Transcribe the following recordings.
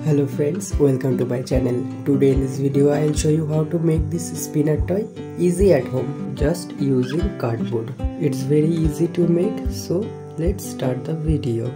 Hello friends, welcome to my channel. Today in this video I will show you how to make this spinner toy easy at home just using cardboard. It's very easy to make, so let's start the video.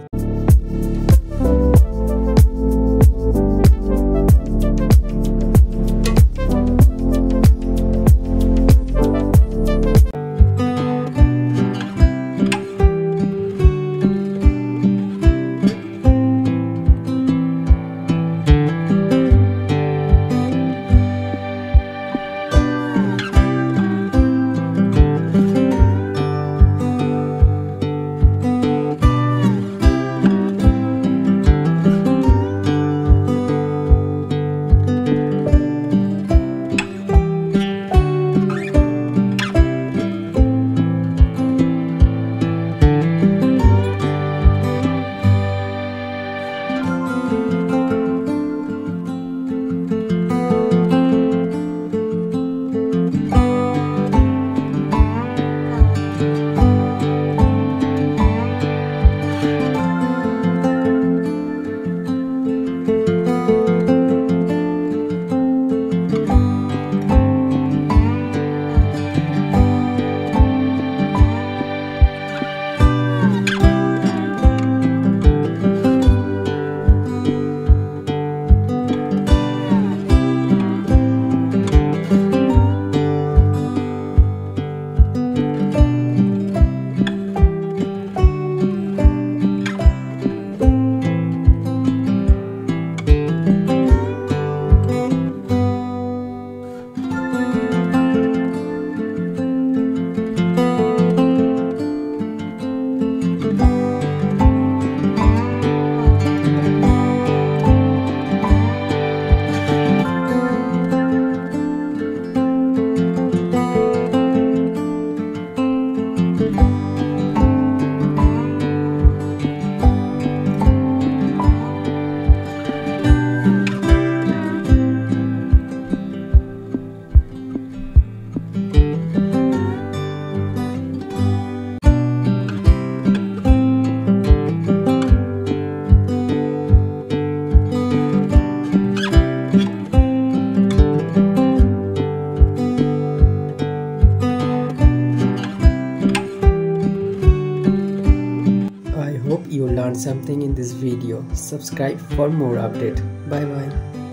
I hope you learned something in this video. Subscribe for more update. Bye bye.